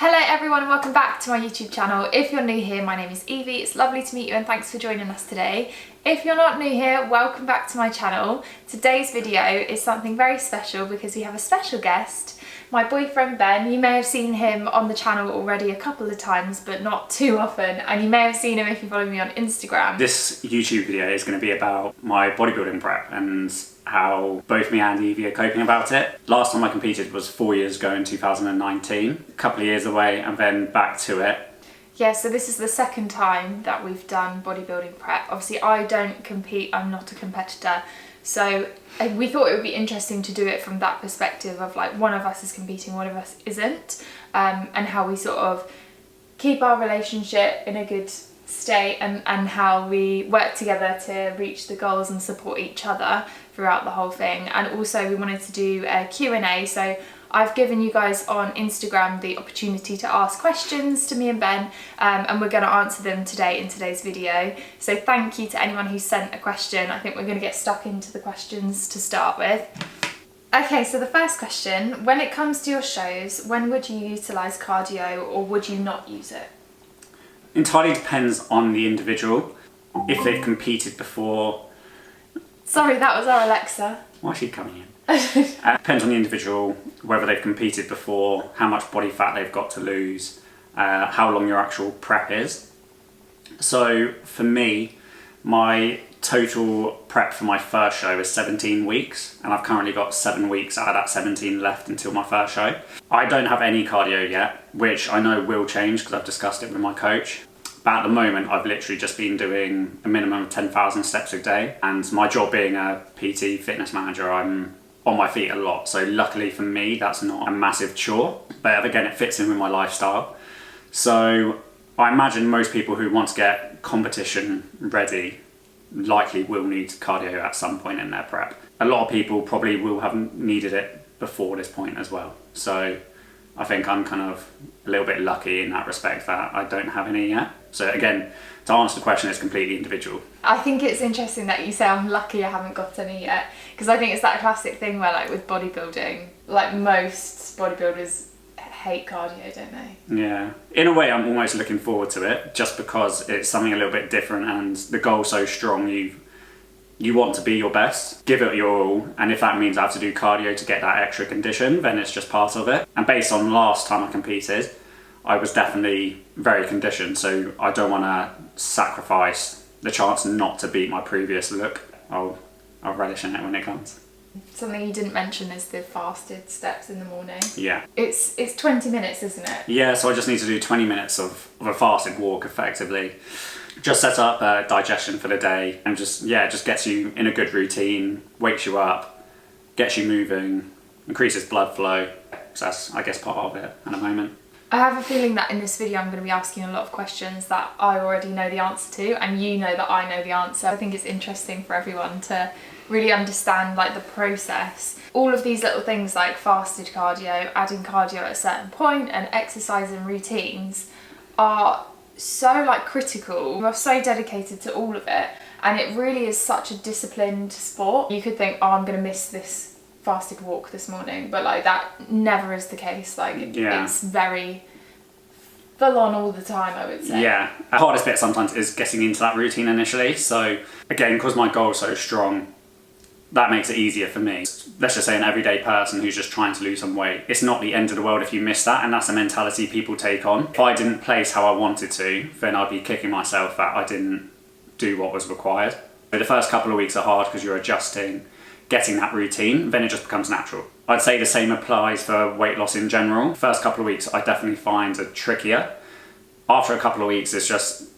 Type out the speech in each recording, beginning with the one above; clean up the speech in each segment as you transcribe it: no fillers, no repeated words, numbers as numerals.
Hello everyone and welcome back to my YouTube channel. If you're new here, my name is Evie. It's lovely to meet you and thanks for joining us today. If you're not new here, welcome back to my channel. Today's video is something very special because we have a special guest, my boyfriend Ben. You may have seen him on the channel already a couple of times, but not too often, and you may have seen him if you follow me on Instagram. This YouTube video is going to be about my bodybuilding prep and how both me and Evie are coping about it. Last time I competed was 4 years ago in 2019, a couple of years away and then back to it. Yeah, so this is the second time that we've done bodybuilding prep. Obviously I don't compete, I'm not a competitor, so we thought it would be interesting to do it from that perspective of like one of us is competing, one of us isn't, and how we sort of keep our relationship in a good state and how we work together to reach the goals and support each other throughout the whole thing. And also we wanted to do a Q&A, so I've given you guys on Instagram the opportunity to ask questions to me and Ben, and we're going to answer them today in today's video. So thank you to anyone who sent a question. I think we're going to get stuck into the questions to start with. Okay, so the first question, when it comes to your shows, when would you utilise cardio or would you not use it? Entirely depends on the individual. If they've competed before... Sorry, that was our Alexa. Why is she coming in? Depends on the individual, whether they've competed before, how much body fat they've got to lose, how long your actual prep is. So for me, my total prep for my first show is 17 weeks, and I've currently got 7 weeks out of that 17 left until my first show. I don't have any cardio yet, which I know will change because I've discussed it with my coach. But at the moment, I've literally just been doing a minimum of 10,000 steps a day. And my job being a PT fitness manager, I'm on my feet a lot. So luckily for me, that's not a massive chore. But again, it fits in with my lifestyle. So I imagine most people who want to get competition ready likely will need cardio at some point in their prep. A lot of people probably will have needed it before this point as well. So I think I'm kind of a little bit lucky in that respect that I don't have any yet. So again, to answer the question, it's completely individual. I think it's interesting that you say I'm lucky I haven't got any yet, because I think it's that classic thing where like with bodybuilding, like most bodybuilders hate cardio, don't they? Yeah. In a way, I'm almost looking forward to it just because it's something a little bit different and the goal's so strong. You want to be your best, give it your all, and if that means I have to do cardio to get that extra condition, then it's just part of it. And based on last time I competed, I was definitely very conditioned, so I don't want to sacrifice the chance not to beat my previous look. I'll relish in it when it comes. Something you didn't mention is the fasted steps in the morning. Yeah. It's 20 minutes, isn't it? Yeah, so I just need to do 20 minutes of a fasted walk effectively. Just set up digestion for the day and just gets you in a good routine, wakes you up, gets you moving, increases blood flow. So that's, I guess, part of it at the moment. I have a feeling that in this video I'm going to be asking a lot of questions that I already know the answer to, and you know that I know the answer. I think it's interesting for everyone to really understand like the process. All of these little things like fasted cardio, adding cardio at a certain point, and exercise and routines are so like critical. We're so dedicated to all of it, and it really is such a disciplined sport. You could think, oh, I'm going to miss this fasted walk this morning, but like that never is the case. Like it's very full on all the time, I would say. Yeah, the hardest bit sometimes is getting into that routine initially. So again, because my goal is so strong, that makes it easier for me. Let's just say an everyday person who's just trying to lose some weight, it's not the end of the world if you miss that, and that's a mentality people take on. If I didn't place how I wanted to, then I'd be kicking myself that I didn't do what was required. So the first couple of weeks are hard because you're adjusting, getting that routine, then it just becomes natural. I'd say the same applies for weight loss in general. First couple of weeks I definitely find are trickier. After a couple of weeks it's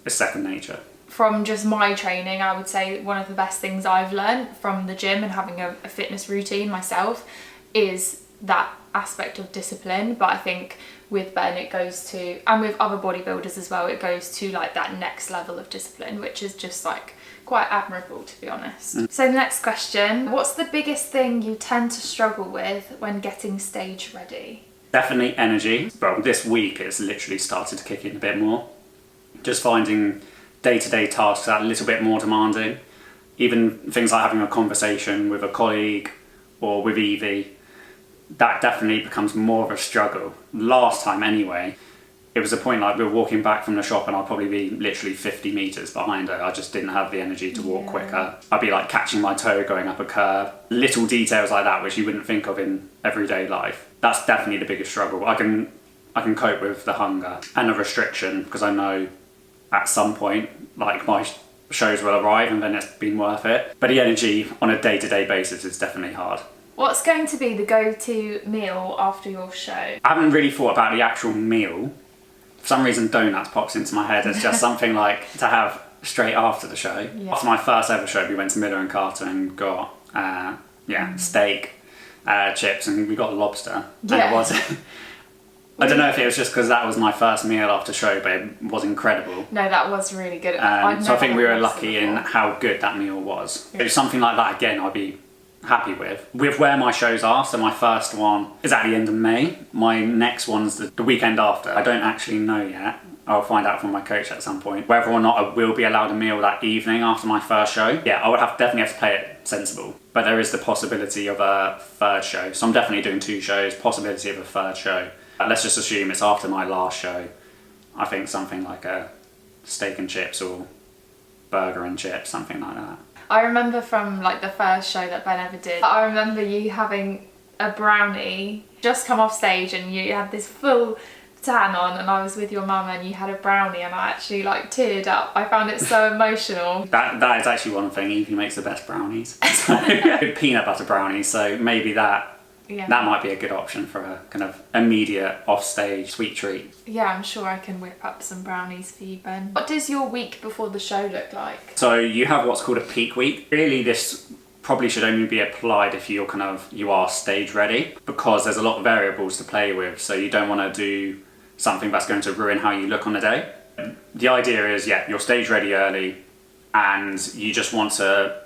second nature. From just my training, I would say one of the best things I've learned from the gym and having a fitness routine myself is that aspect of discipline. But I think with Ben it goes to, and with other bodybuilders as well, it goes to like that next level of discipline, which is just like quite admirable, to be honest. So the next question, what's the biggest thing you tend to struggle with when getting stage ready? Definitely energy. Well, this week it's literally started to kick in a bit more. Just finding day-to-day tasks that are a little bit more demanding. Even things like having a conversation with a colleague or with Evie, that definitely becomes more of a struggle. Last time anyway, it was a point like we were walking back from the shop and I'd probably be literally 50 metres behind her. I just didn't have the energy to walk quicker. I'd be like catching my toe going up a curb. Little details like that which you wouldn't think of in everyday life. That's definitely the biggest struggle. I can cope with the hunger and the restriction because I know at some point like my shows will arrive and then it's been worth it. But the energy on a day-to-day basis is definitely hard. What's going to be the go-to meal after your show? I haven't really thought about the actual meal. For some reason, donuts pops into my head as just something like to have straight after the show. Yeah. After my first ever show, we went to Miller and Carter and got steak, chips, and we got lobster. Yeah. And it was. I don't know if it was just because that was my first meal after show, but it was incredible. No, that was really good. So I think we were lucky in how good that meal was. Yeah. If something like that again, I'd be happy with where my shows are. So my first one is at the end of May. My next one's the weekend after. I don't actually know yet. I'll find out from my coach at some point whether or not I will be allowed a meal that evening after my first show. Yeah, I would definitely have to play it sensible, but there is the possibility of a third show, so I'm definitely doing 2 shows, possibility of a third show. Let's just assume it's after my last show. I think something like a steak and chips or burger and chips, something like that. I remember from like the first show that Ben ever did, I remember you having a brownie, just come off stage and you had this full tan on and I was with your mum and you had a brownie and I actually like teared up. I found it so emotional. That is actually one thing. Evie makes the best brownies. So, good peanut butter brownies, so maybe that might be a good option for a kind of immediate off-stage sweet treat. Yeah, I'm sure I can whip up some brownies for you, Ben. What does your week before the show look like? So you have what's called a peak week. Really, this probably should only be applied if you are stage ready, because there's a lot of variables to play with. So you don't want to do something that's going to ruin how you look on the day. The idea is, you're stage ready early and you just want to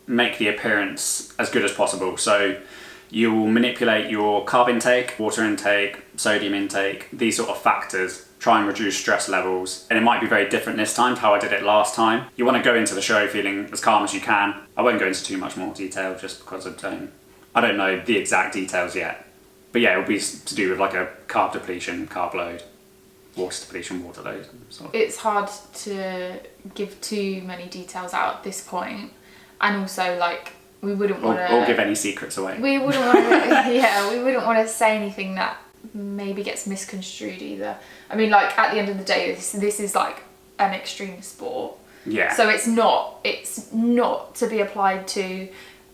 make the appearance as good as possible. So you will manipulate your carb intake, water intake, sodium intake, these sort of factors, try and reduce stress levels. And it might be very different this time to how I did it last time. You want to go into the show feeling as calm as you can. I won't go into too much more detail just because I don't know the exact details yet. But yeah, it'll be to do with like a carb depletion, carb load, water depletion, water load. It's hard to give too many details out at this point. And also like, we wouldn't want to... Or give any secrets away. We wouldn't want to... we wouldn't want to say anything that maybe gets misconstrued either. I mean, like, at the end of the day, this is like an extreme sport. Yeah. So it's not to be applied to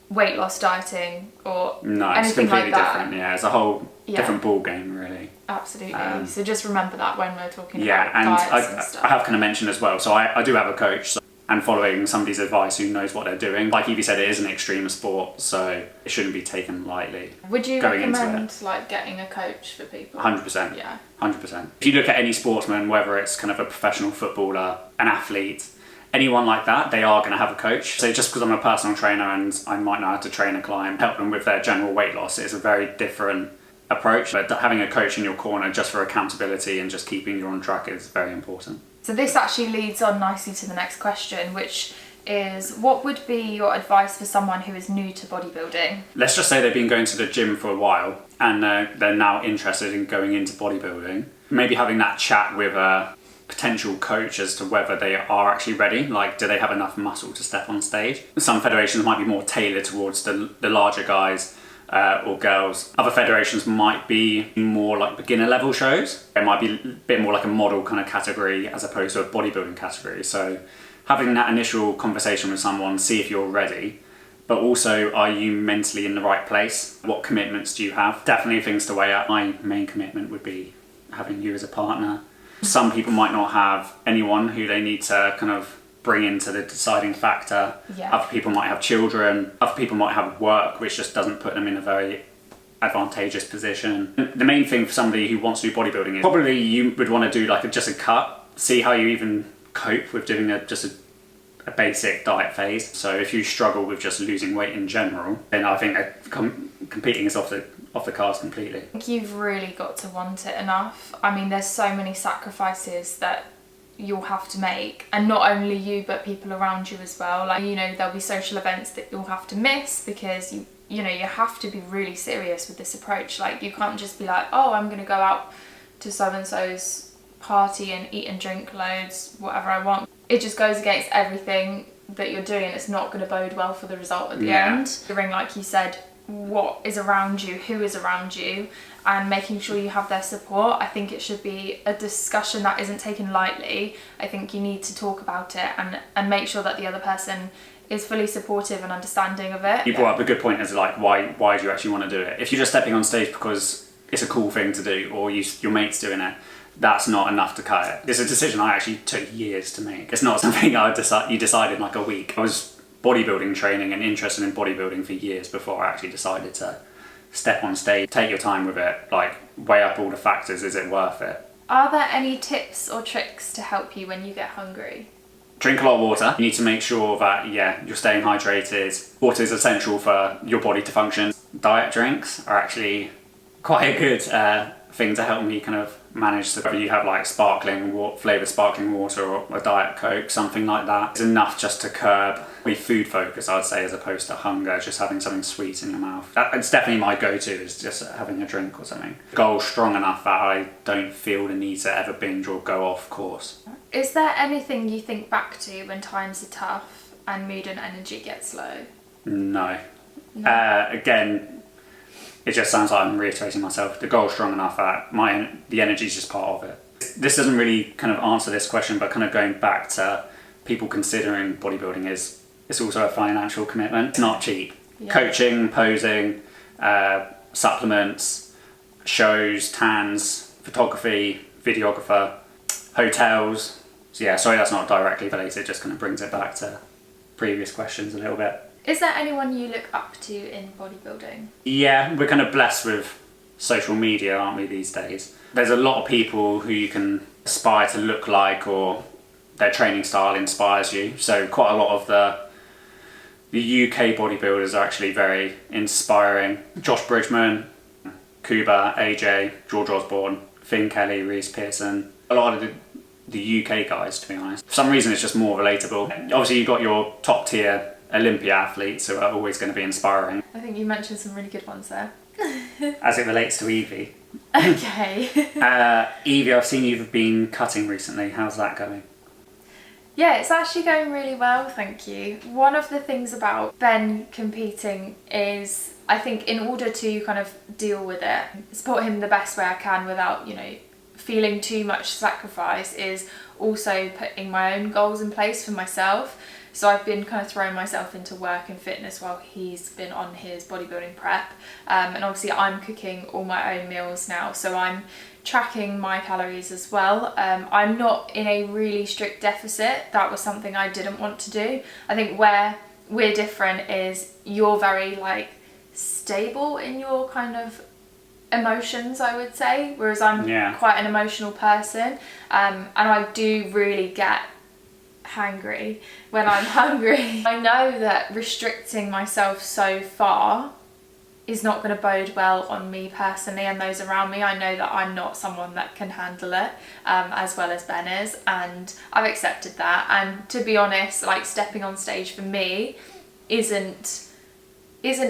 weight loss dieting or anything like that. No, it's completely different. Yeah, it's a whole different ball game, really. Absolutely. So just remember that when we're talking about diets and stuff. I have kind of mentioned as well, so I do have a coach, and following somebody's advice who knows what they're doing. Like Evie said, it is an extreme sport, so it shouldn't be taken lightly. Would you recommend like getting a coach for people? 100%. Yeah. 100%. If you look at any sportsman, whether it's kind of a professional footballer, an athlete, anyone like that, they are going to have a coach. So just because I'm a personal trainer and I might know how to train a client, help them with their general weight loss, it's a very different approach. But having a coach in your corner just for accountability and just keeping you on track is very important. So this actually leads on nicely to the next question, which is, what would be your advice for someone who is new to bodybuilding? Let's just say they've been going to the gym for a while and they're now interested in going into bodybuilding. Maybe having that chat with a potential coach as to whether they are actually ready. Like, do they have enough muscle to step on stage? Some federations might be more tailored towards the larger guys or girls. Other federations might be more like beginner level shows. It might be a bit more like a model kind of category as opposed to a bodybuilding category. So having that initial conversation with someone, see if you're ready, but also, are you mentally in the right place? What commitments do you have? Definitely things to weigh up. My main commitment would be having you as a partner. Some people might not have anyone who they need to kind of bring into the deciding factor. Yeah. Other people might have children. Other people might have work, which just doesn't put them in a very advantageous position. The main thing for somebody who wants to do bodybuilding is probably you would want to do like just a cut, see how you even cope with doing just a basic diet phase. So if you struggle with just losing weight in general, then I think competing is off the cards completely. I think you've really got to want it enough. I mean, there's so many sacrifices that you'll have to make, and not only you but people around you as well. Like, there'll be social events that you'll have to miss because you have to be really serious with this approach. Like, you can't just be like, oh, I'm gonna go out to so and so's party and eat and drink loads, whatever I want. It just goes against everything that you're doing, and it's not going to bode well for the result at the end. Like you said, what is around you, who is around you, and making sure you have their support. I think it should be a discussion that isn't taken lightly. I think you need to talk about it and make sure that the other person is fully supportive and understanding of it. You brought up a good point as like, why do you actually want to do it? If you're just stepping on stage because it's a cool thing to do, or your mate's doing it, that's not enough to cut it. It's a decision I actually took years to make. It's not something you decide in like a week. I was bodybuilding training and interested in bodybuilding for years before I actually decided to step on stage. Take your time with it, like weigh up all the factors, is it worth it? Are there any tips or tricks to help you when you get hungry? Drink a lot of water. You need to make sure that, you're staying hydrated. Water is essential for your body to function. Diet drinks are actually quite a good thing to help me kind of manage. So whether you have like flavoured sparkling water or a Diet Coke, something like that, it's enough just to curb the food focus, I'd say, as opposed to hunger, just having something sweet in your mouth. It's definitely my go-to, is just having a drink or something. Goal strong enough that I don't feel the need to ever binge or go off course. Is there anything you think back to when times are tough and mood and energy gets low? No. Again, it just sounds like I'm reiterating myself. The goal's strong enough that the energy is just part of it. This doesn't really kind of answer this question, but kind of going back to people considering bodybuilding, it's also a financial commitment. It's not cheap. Yeah. Coaching, posing, supplements, shows, tans, photography, videographer, hotels. So yeah, sorry that's not directly related, just kind of brings it back to previous questions a little bit. Is there anyone you look up to in bodybuilding? Yeah, we're kind of blessed with social media, aren't we, these days? There's a lot of people who you can aspire to look like, or their training style inspires you. So quite a lot of the UK bodybuilders are actually very inspiring. Josh Bridgman, Kuba, AJ, George Osborne, Finn Kelly, Reece Pearson. A lot of the UK guys, to be honest. For some reason it's just more relatable. Obviously you've got your top tier Olympia athletes who are always going to be inspiring. I think you mentioned some really good ones there. As it relates to Evie. Okay. Evie, I've seen you've been cutting recently. How's that going? Yeah, it's actually going really well, thank you. One of the things about Ben competing is, I think in order to kind of deal with it, support him the best way I can without, feeling too much sacrifice, is also putting my own goals in place for myself. So I've been kind of throwing myself into work and fitness while he's been on his bodybuilding prep. And obviously I'm cooking all my own meals now, so I'm tracking my calories as well. I'm not in a really strict deficit. That was something I didn't want to do. I think where we're different is you're very stable in your kind of emotions, I would say, whereas I'm quite an emotional person, and I do really get hangry when I'm hungry. I know that restricting myself so far is not going to bode well on me personally and those around me. I know that I'm not someone that can handle it as well as Ben is, and I've accepted that. And to be honest, stepping on stage for me isn't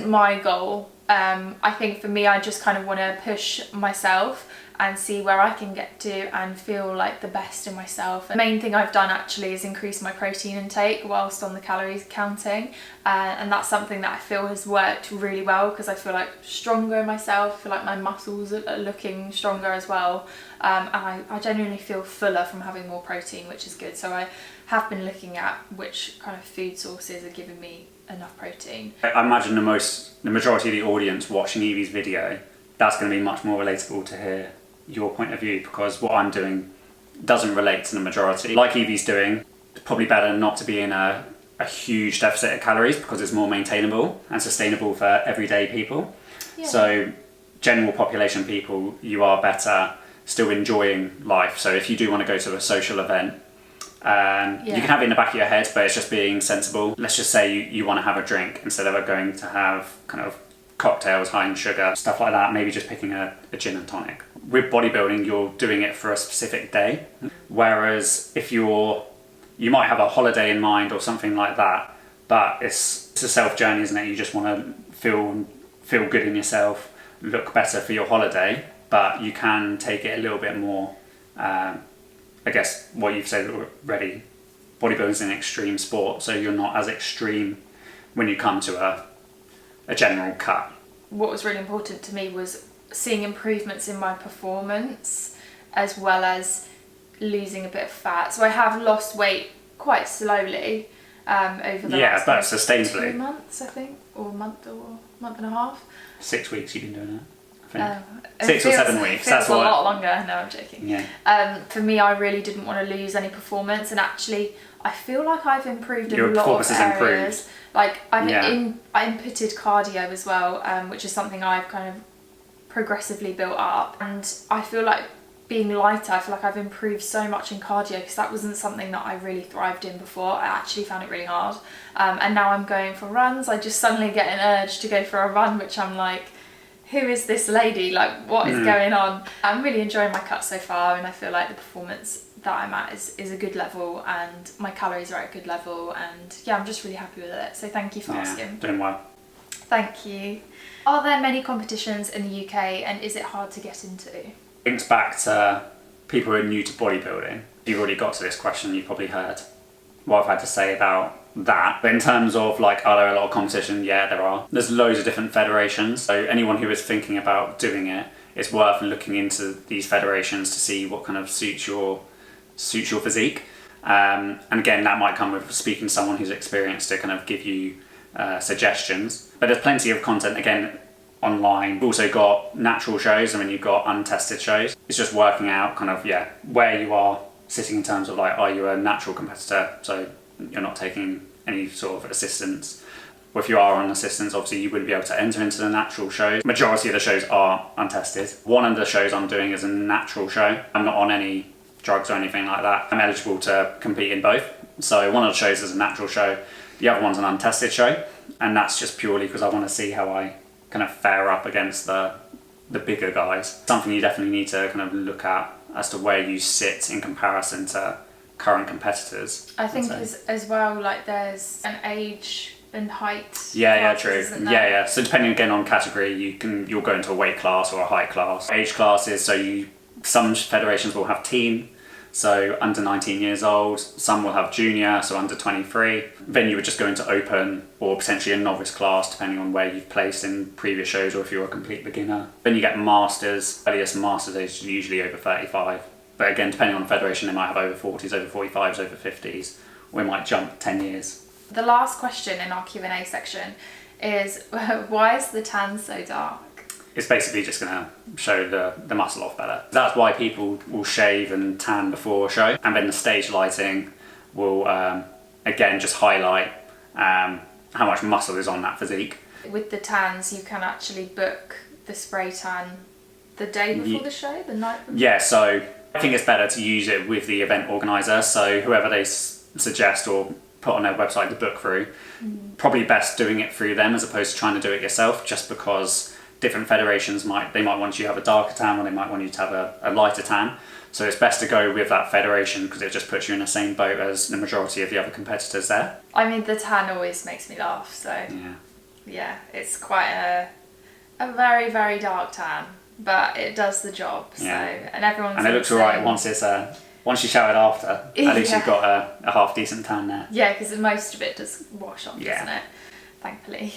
my goal. I think for me, I just kind of want to push myself and see where I can get to and feel like the best in myself. The main thing I've done actually is increase my protein intake whilst on the calories counting, and that's something that I feel has worked really well because I feel stronger in myself. I feel like my muscles are looking stronger as well, and I genuinely feel fuller from having more protein, which is good. So I have been looking at which kind of food sources are giving me enough protein. I imagine the majority of the audience watching Evie's video, that's going to be much more relatable to hear your point of view, because what I'm doing doesn't relate to the majority. Like Evie's doing, it's probably better not to be in a huge deficit of calories because it's more maintainable and sustainable for everyday people. Yeah. So general population people, you are better still enjoying life. So if you do want to go to a social event, you can have it in the back of your head, but it's just being sensible. Let's just say you want to have a drink instead of going to have kind of cocktails high in sugar, stuff like that, maybe just picking a gin and tonic. With bodybuilding, you're doing it for a specific day, whereas if you might have a holiday in mind or something like that, but it's a self journey, isn't it? You just want to feel good in yourself, look better for your holiday, but you can take it a little bit more I guess what you've said already, bodybuilding is an extreme sport, so you're not as extreme when you come to a general cut. What was really important to me was seeing improvements in my performance as well as losing a bit of fat. So I have lost weight quite slowly over the last but sustainably. 2 months, I think, or a month and a half. 6 weeks you've been doing it, I think. 6 It or 7 feels weeks. That's a lot longer. No, I'm joking. Yeah. For me, I really didn't want to lose any performance, and actually, I feel like I've improved in Your a lot of performance has areas. improved. Like I Yeah. inputted cardio as well, which is something I've kind of progressively built up, and I feel like being lighter, I feel like I've improved so much in cardio because that wasn't something that I really thrived in before. I actually found it really hard, and now I'm going for runs. I just suddenly get an urge to go for a run, which I'm like, who is this lady? Like, what is going on? I'm really enjoying my cut so far, and I feel like the performance that I'm at is a good level, and my calories are at a good level, and yeah, I'm just really happy with it. So thank you for asking. Doing well. Thank you. Are there many competitions in the UK, and is it hard to get into? Links back to people who are new to bodybuilding. If you've already got to this question, you've probably heard what I've had to say about that. But in terms of like, are there a lot of competition? Yeah, there are. There's loads of different federations. So anyone who is thinking about doing it, it's worth looking into these federations to see what kind of suits your physique. And again, that might come with speaking to someone who's experienced to kind of give you suggestions. But there's plenty of content, again, online. You've also got natural shows, and then you've got untested shows. It's just working out kind of, where you are sitting in terms of like, are you a natural competitor? So you're not taking any sort of assistance. Or if you are on assistance, obviously you wouldn't be able to enter into the natural shows. Majority of the shows are untested. One of the shows I'm doing is a natural show. I'm not on any drugs or anything like that. I'm eligible to compete in both. So one of the shows is a natural show. The other one's an untested show. And that's just purely because I want to see how I kind of fare up against the bigger guys. Something you definitely need to kind of look at as to where you sit in comparison to current competitors. I think as well, like there's an age and height. Yeah, classes, true. isn't there? Yeah. So depending again on category, you'll go into a weight class or a height class. Age classes, so some federations will have teen, so under 19 years old. Some will have junior, so under 23. Then you would just go into open or potentially a novice class, depending on where you've placed in previous shows or if you're a complete beginner. Then you get masters. Earliest masters age is usually over 35. But again, depending on the federation, they might have over 40s, over 45s, over 50s. We might jump 10 years. The last question in our Q&A section is, why is the tan so dark? It's basically just going to show the muscle off better. That's why people will shave and tan before a show. And then the stage lighting will, again, just highlight how much muscle is on that physique. With the tans, you can actually book the spray tan the day before the show, the night before? Yeah, so I think it's better to use it with the event organiser. So whoever they suggest or put on their website to book through, probably best doing it through them as opposed to trying to do it yourself, just because different federations might want you to have a darker tan or they might want you to have a lighter tan. So it's best to go with that federation because it just puts you in the same boat as the majority of the other competitors there. I mean, the tan always makes me laugh, so yeah, it's quite a very, very dark tan, but it does the job. So and it looks alright once you shower it after. At least you've got a half decent tan there. Yeah, because most of it does wash off, doesn't it? Thankfully.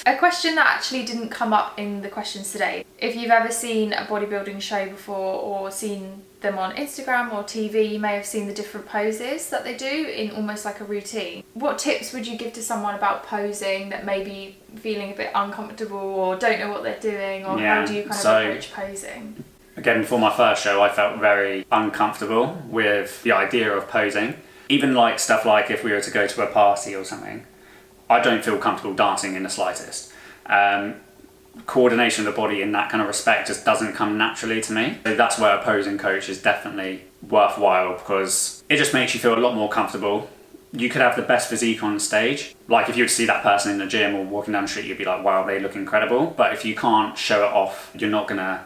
A question that actually didn't come up in the questions today. If you've ever seen a bodybuilding show before or seen them on Instagram or TV, you may have seen the different poses that they do in almost like a routine. What tips would you give to someone about posing that may be feeling a bit uncomfortable or don't know what they're doing, or how do you kind of approach posing? Again, before my first show, I felt very uncomfortable with the idea of posing. Even like stuff like if we were to go to a party or something, I don't feel comfortable dancing in the slightest. Coordination of the body in that kind of respect just doesn't come naturally to me. So that's where a posing coach is definitely worthwhile because it just makes you feel a lot more comfortable. You could have the best physique on stage. Like if you were to see that person in the gym or walking down the street, you'd be like, wow, they look incredible. But if you can't show it off, you're not gonna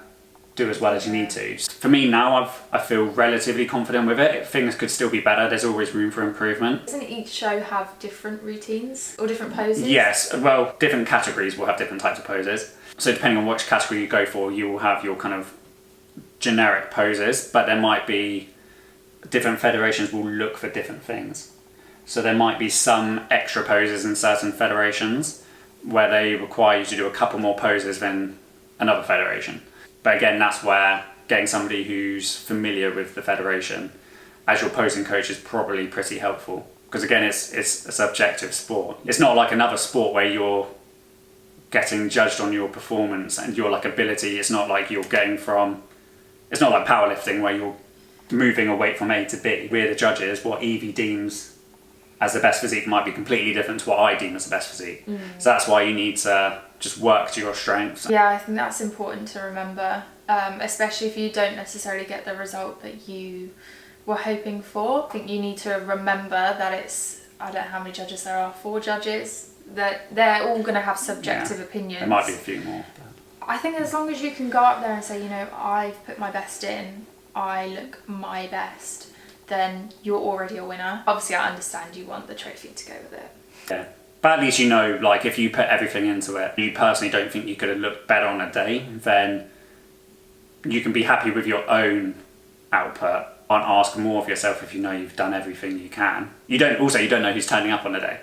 do as well as you need to. For me now, I feel relatively confident with it. Things could still be better. There's always room for improvement. Doesn't each show have different routines or different poses? Yes, well, different categories will have different types of poses. So depending on which category you go for, you will have your kind of generic poses, but there might be different federations will look for different things. So there might be some extra poses in certain federations where they require you to do a couple more poses than another federation. But again, that's where getting somebody who's familiar with the federation as your posing coach is probably pretty helpful. Because again, it's a subjective sport. It's not like another sport where you're getting judged on your performance and your like ability. It's not like you're getting from, it's not like powerlifting where you're moving a weight from A to B. We're the judges. What Evie deems as the best physique might be completely different to what I deem as the best physique. So that's why you need to just work to your strengths. Yeah, I think that's important to remember, especially if you don't necessarily get the result that you were hoping for. I think you need to remember that it's, I don't know how many judges there are, 4 judges, that they're all going to have subjective opinions. There might be a few more. But I think as long as you can go up there and say, you know, I've put my best in, I look my best, then you're already a winner. Obviously, I understand you want the trophy to go with it. yeah. But at least you know, like, if you put everything into it, you personally don't think you could have looked better on a day, then you can be happy with your own output and ask more of yourself if you know you've done everything you can. You don't know who's turning up on a day.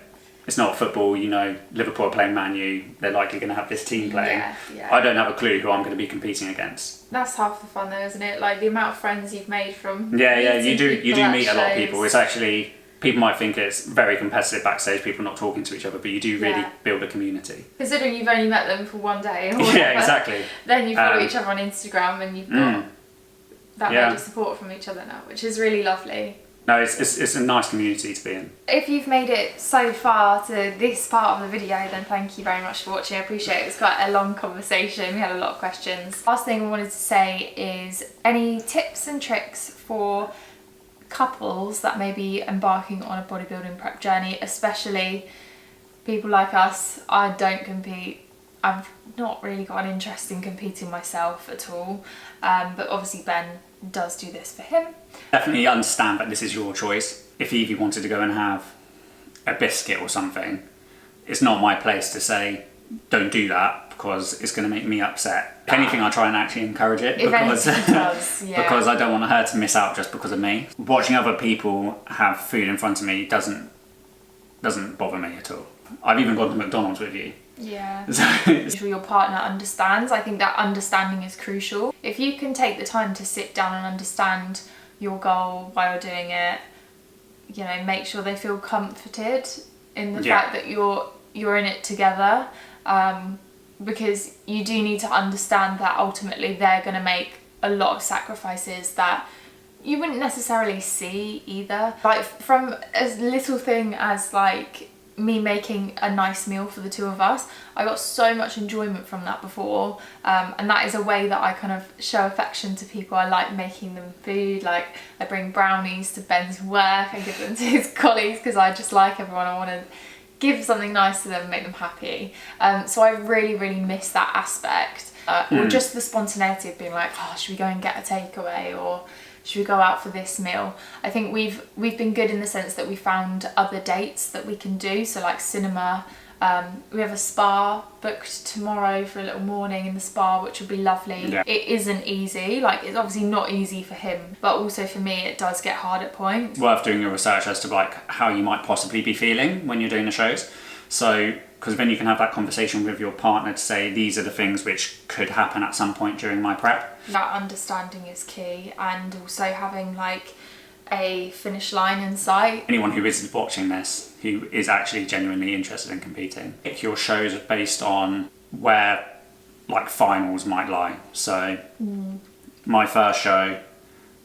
It's not football, you know, Liverpool are playing Man U, they're likely going to have this team playing. Yeah. I don't have a clue who I'm going to be competing against. That's half the fun though, isn't it? Like the amount of friends you've made from you do meet a lot of shows. people. It's actually, people might think it's very competitive backstage, people not talking to each other, but you do really build a community. Considering you've only met them for one day or Yeah, whatever, exactly. then you follow each other on Instagram and you've got that Yeah. major support from each other now, which is really lovely. No, it's a nice community to be in. If you've made it so far to this part of the video, then thank you very much for watching. I appreciate it. It's quite a long conversation. We had a lot of questions. Last thing I wanted to say is any tips and tricks for couples that may be embarking on a bodybuilding prep journey, especially people like us. I don't compete. I've not really got an interest in competing myself at all, but obviously Ben does do this for him. Definitely understand that this is your choice. If Evie wanted to go and have a biscuit or something, it's not my place to say don't do that because it's going to make me upset. If anything, I try and actually encourage it because because I don't want her to miss out just because of me. Watching other people have food in front of me doesn't bother me at all. I've even gone to McDonald's with you. Yeah. Make sure your partner understands. I think that understanding is crucial. If you can take the time to sit down and understand your goal while you're doing it, you know, make sure they feel comforted in the fact that you're in it together, because you do need to understand that ultimately they're going to make a lot of sacrifices that you wouldn't necessarily see either. Like from as little thing as like me making a nice meal for the two of us, I got so much enjoyment from that before, and that is a way that I kind of show affection to people. I like making them food. Like I bring brownies to Ben's work, I give them to his colleagues because I just like everyone. I want to give something nice to them, make them happy. So I really miss that aspect, or just the spontaneity of being like, oh, should we go and get a takeaway, or should we go out for this meal? I think we've been good in the sense that we found other dates that we can do. So like cinema, we have a spa booked tomorrow for a little morning in the spa, which will be lovely. Yeah. It isn't easy, like it's obviously not easy for him, but also for me it does get hard at points. Worth doing your research as to like how you might possibly be feeling when you're doing the shows. So, because then you can have that conversation with your partner to say, these are the things which could happen at some point during my prep. That understanding is key, and also having like a finish line in sight. Anyone who is watching this, who is actually genuinely interested in competing, pick your shows based on where like finals might lie. So my first show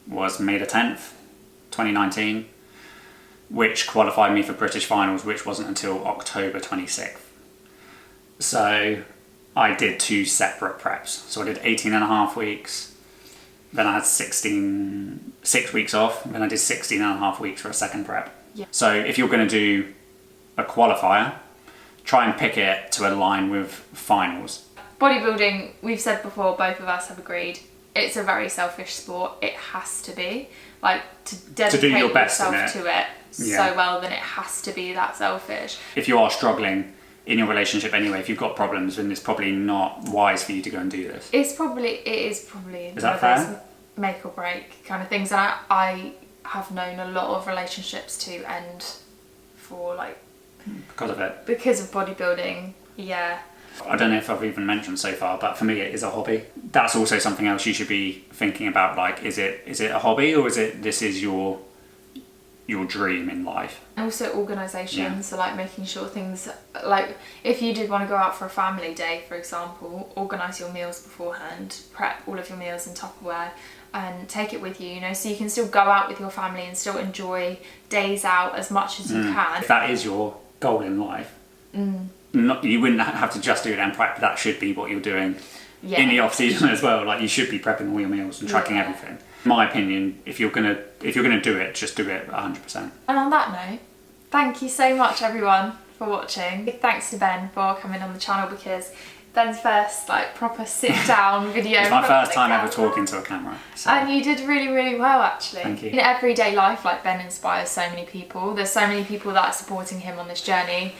was May the 10th, 2019. Which qualified me for British finals, which wasn't until October 26th. So I did 2 separate preps. So I did 18 and a half weeks, then I had 6 weeks off, then I did 16 and a half weeks for a second prep. Yeah. So if you're going to do a qualifier, try and pick it to align with finals. Bodybuilding, we've said before, both of us have agreed, it's a very selfish sport. It has to be. Like, to dedicate to do your best yourself to it so well, then it has to be that selfish. If you are struggling in your relationship anyway, if you've got problems, then it's probably not wise for you to go and do this. It is probably is that fair? Those make or break kind of things. And I have known a lot of relationships to end for like because of it. Because of bodybuilding, yeah. I don't know if I've even mentioned so far, but for me it is a hobby. That's also something else you should be thinking about, like is it a hobby, or is it this is your dream in life? And also organisation, so like making sure things, like if you did want to go out for a family day, for example, organise your meals beforehand, prep all of your meals in Tupperware and take it with you, you know, so you can still go out with your family and still enjoy days out as much as you can. If that is your goal in life, you wouldn't have to just do it and prep. That should be what you're doing in the off season as well. Like you should be prepping all your meals and tracking everything. In my opinion, if you're gonna do it, just do it 100%. And on that note, thank you so much everyone for watching. Big thanks to Ben for coming on the channel, because Ben's first like proper sit down video. It's my first time ever talking to a camera. So. And you did really, really well actually. Thank you. In everyday life, like Ben inspires so many people. There's so many people that are supporting him on this journey,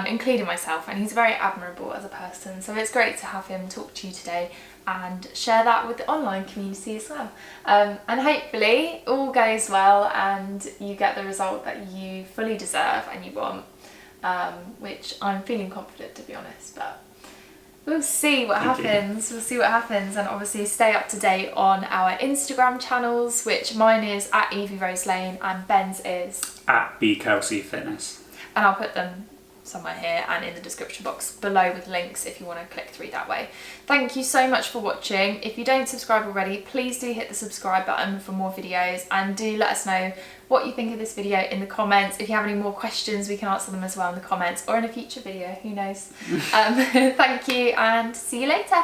including myself, and he's very admirable as a person. So it's great to have him talk to you today and share that with the online community as well. And hopefully all goes well and you get the result that you fully deserve and you want, which I'm feeling confident, to be honest, but we'll see what happens. We'll see what happens, and obviously stay up to date on our Instagram channels, which mine is at Evie Rose Lane and Ben's is at B Kelsey Fitness. And I'll put them somewhere here and in the description box below with links if you want to click through that way. Thank you so much for watching. If you don't subscribe already, please do hit the subscribe button for more videos, and do let us know what you think of this video in the comments. If you have any more questions, we can answer them as well in the comments or in a future video, who knows. Thank you and see you later.